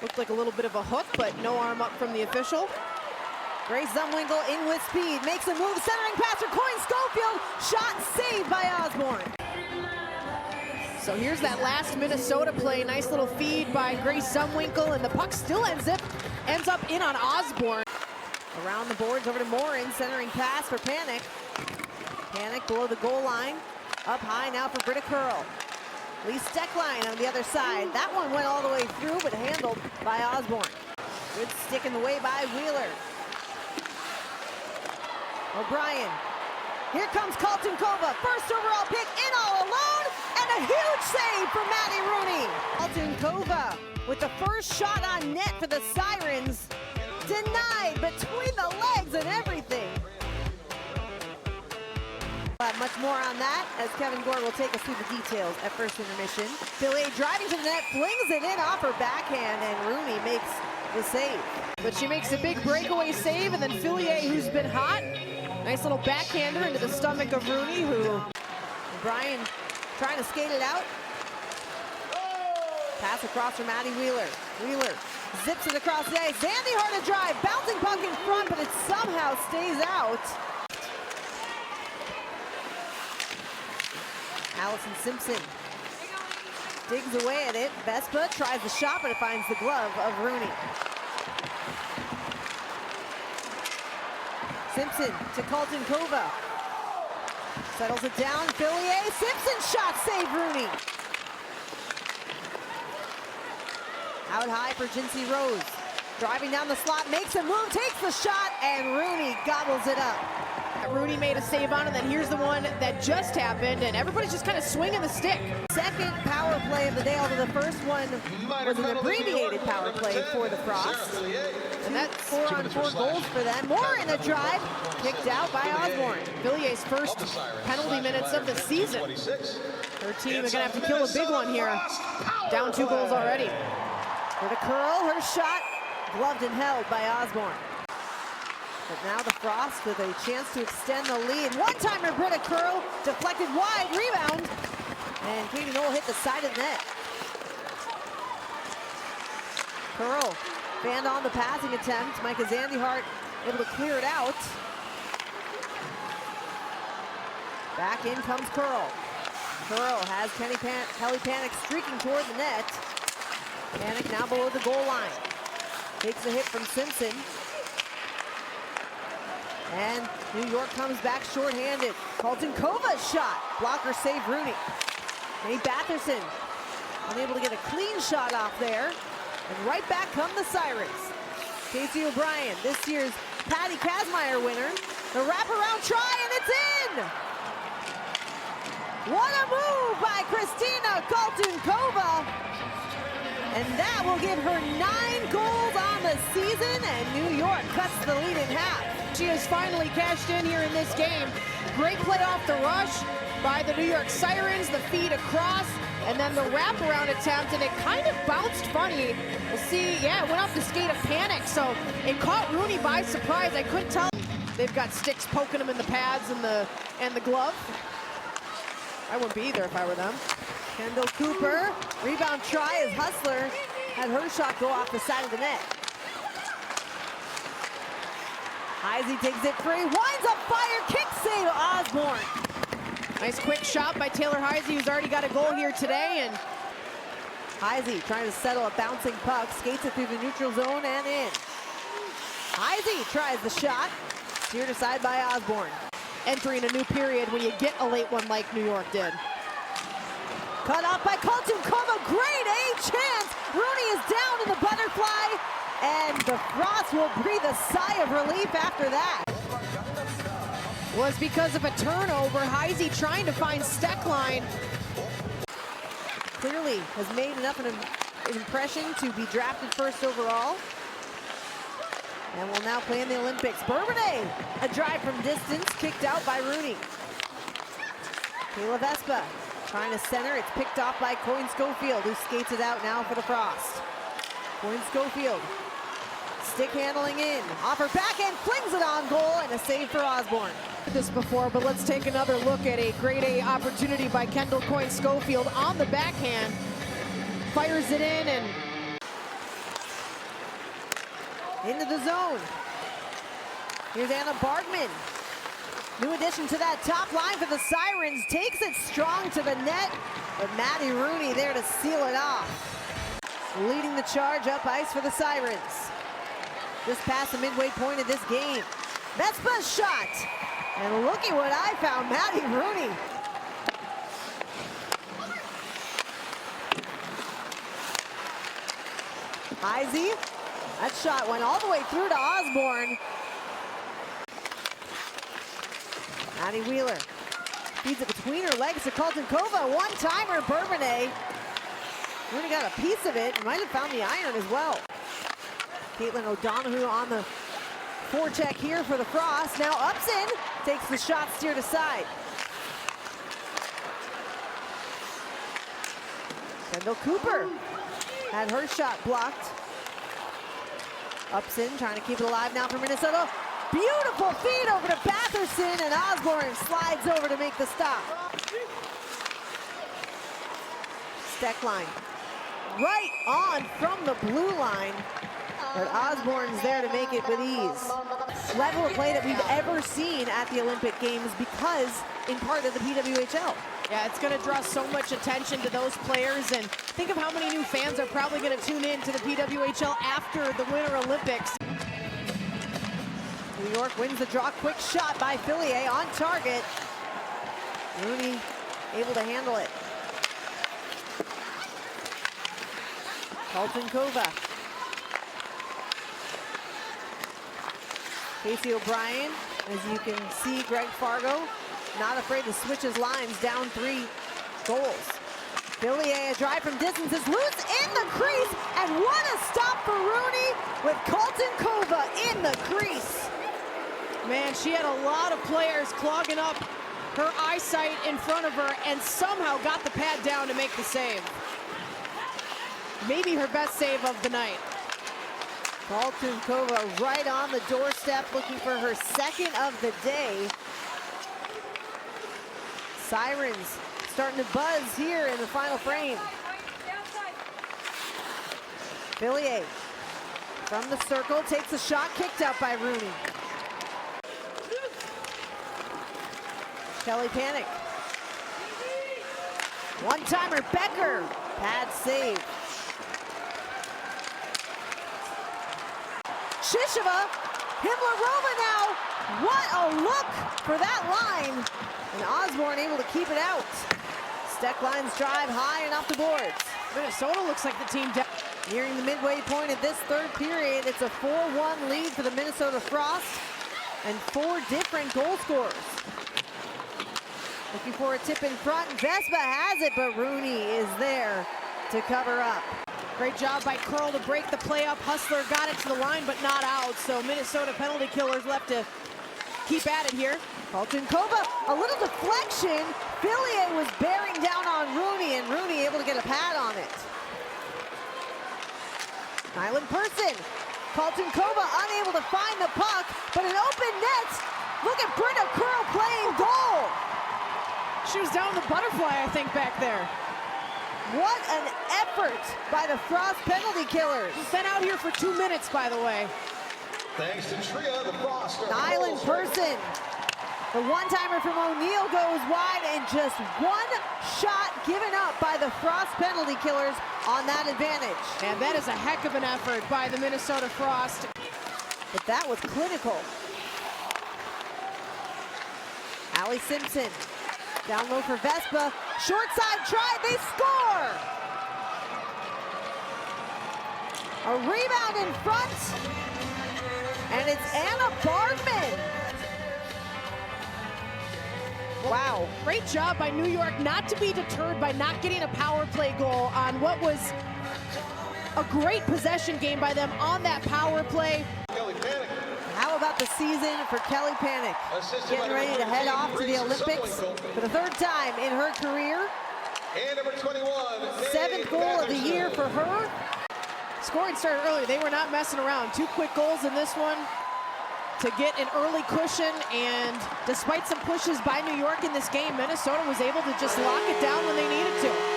Looked like a little bit of a hook, but no arm up from the official. Grace Zumwinkle in with speed, makes a move, centering pass for Coyne Schofield. Shot saved by Osborne. So here's that last Minnesota play. Nice little feed by Grace Zumwinkle, and the puck still ends up in on Osborne. Around the boards over to Morin, centering pass for Panic. Panic below the goal line. Up high now for Britta Curl. Lee Steckline on the other side. That one went all the way through, but handled by Osborne. Good stick in the way by Wheeler. O'Brien. Here comes Colton Kova. First overall pick in all alone. And a huge save for Maddie Rooney. Colton Kova with the first shot on net for the Sirens. Denied between the legs and everything. Much more on that as Kevin Gore will take us through the details at first intermission. Fillier driving to the net, flings it in off her backhand, and Rooney makes the save. But she makes a big breakaway save, and then Fillier, who's been hot, nice little backhander into the stomach of Rooney, who Brian trying to skate it out. Pass across from Maddie Wheeler. Wheeler zips it across the ice. Zandy Hart a drive, bouncing puck in front, but it somehow stays out. Allison Simpson digs away at it. Vespa tries the shot, but it finds the glove of Rooney. Simpson to Colton Kova. Settles it down, Fillier. Simpson shot save Rooney. Out high for Jinsey Rose. Driving down the slot, makes a move, takes the shot, and Rooney gobbles it up. Rooney made a save on it, and then here's the one that just happened, and everybody's just kind of swinging the stick. Second power play of the day, although the first one was an abbreviated power play for the Frost. And that's 4-on-4 goals for them. More in a drive, kicked out by Osborne. Fillier's first penalty minutes of the season. Her team is gonna have to kill a big one here. Down 2 goals already. For the curl, her shot, gloved and held by Osborne. But now the Frost with a chance to extend the lead. One-timer Britta Curl, deflected wide, rebound. And Katie Knoll hit the side of the net. Curl fanned on the passing attempt. Micah Zandyhart able to clear it out. Back in comes Curl. Curl has Kelly Panic streaking toward the net. Panic now below the goal line. Takes a hit from Simpson. And New York comes back shorthanded. Colton Kova's shot. Blocker save Rooney. Nate Batherson unable to get a clean shot off there. And right back come the Sirens. Casey O'Brien, this year's Patty Kazmaier winner. The wraparound try, and it's in! What a move by Christina Colton Kova. And that will give her 9 goals on the season, and New York cuts the lead in half. She has finally cashed in here in this game. Great play off the rush by the New York Sirens, the feed across, and then the wraparound attempt, and it kind of bounced funny. We'll see, yeah, it went off the skate of Panic, so it caught Rooney by surprise. I couldn't tell. They've got sticks poking them in the pads and the glove. I wouldn't be either if I were them. Kendall Cooper, rebound try as Hustler had her shot go off the side of the net. Heisey digs it free, winds up fire, kick save Osborne. Nice quick shot by Taylor Heisey, who's already got a goal here today, and Heisey trying to settle a bouncing puck, skates it through the neutral zone and in. Heisey tries the shot, steered aside by Osborne. Entering a new period when you get a late one like New York did. Cut off by Colton Kova, great A chance. Rooney is down in the butterfly, and the Frost will breathe a sigh of relief after that. Was because of a turnover. Heisey trying to find Steckline. Clearly has made enough of an impression to be drafted first overall. And will now play in the Olympics. Bourbonnais, a drive from distance, kicked out by Rooney. Kayla Vespa trying to center, it's picked off by Coyne Schofield, who skates it out now for the Frost. Coyne Schofield, stick handling in, off her backhand, flings it on goal, and a save for Osborne. This before, but let's take another look at a grade A opportunity by Kendall Coyne Schofield on the backhand. Fires it in, and into the zone. Here's Anna Bargman. New addition to that top line for the Sirens. Takes it strong to the net, but Maddie Rooney there to seal it off. Leading the charge up ice for the Sirens. Just past the midway point of this game. Vespa's shot. And look at what I found, Maddie Rooney. Izzy, that shot went all the way through to Osborne. Maddie Wheeler feeds it between her legs to Kaltenkova. One-timer, Bourbonnais. Rooney got a piece of it. Might have found the iron as well. Caitlin O'Donoghue on the forecheck here for the Frost. Now Upson takes the shot steered aside. Kendall Cooper had her shot blocked. Upson trying to keep it alive now for Minnesota. Beautiful feed over to Batherson, and Osborne slides over to make the stop. Steckline right on from the blue line, but Osborne's there to make it with ease. Level of play that we've ever seen at the Olympic Games because in part of the PWHL. Yeah, it's going to draw so much attention to those players, and think of how many new fans are probably going to tune in to the PWHL after the Winter Olympics. New York wins the draw. Quick shot by Fillier on target. Rooney able to handle it. Kaltenkova. Casey O'Brien, as you can see, Greg Fargo not afraid to switch his lines, down 3 goals. Fillier, a drive from distance, is loose in the crease, and what a stop for Rooney with Kaltenkova in the crease. Man, she had a lot of players clogging up her eyesight in front of her and somehow got the pad down to make the save. Maybe her best save of the night. Kaltenkova right on the doorstep, looking for her second of the day. Sirens starting to buzz here in the final frame. Fillier from the circle takes a shot, kicked out by Rooney. Kelly Panic. One-timer, Becker. Pad save. Shisheva, Himlarova now. What a look for that line. And Osborne able to keep it out. Steckline's drive high and off the boards. Minnesota looks like the team nearing the midway point of this third period. It's a 4-1 lead for the Minnesota Frost and 4 different goal scorers. Looking for a tip in front. Vespa has it, but Rooney is there to cover up. Great job by Curl to break the play up. Hustler got it to the line, but not out. So Minnesota penalty killers left to keep at it here. Kaltenkova, a little deflection. Fillier was bearing down on Rooney, and Rooney able to get a pad on it. Nyland Person. Kaltenkova unable to find the puck, but an open net. Look at Britta Curl playing goal. She was down the butterfly, I think, back there. What an effort by the Frost penalty killers. He's been out here for 2 minutes, by the way. Thanks to Tria, the Frost. Nyland Person. The one-timer from O'Neill goes wide, and just one shot given up by the Frost penalty killers on that advantage. And that is a heck of an effort by the Minnesota Frost. But that was clinical. Allie Simpson. Down low for Vespa. Short side try, they score! A rebound in front. And it's Anna Bargman. Wow, great job by New York not to be deterred by not getting a power play goal on what was a great possession game by them on that power play. How about the season for Kelly Panic? Getting ready to head off to the Olympics for the 3rd time in her career. And number 21, 7th goal of the year for her. Scoring started early. They were not messing around. 2 quick goals in this one to get an early cushion, and despite some pushes by New York in this game, Minnesota was able to just lock it down when they needed to.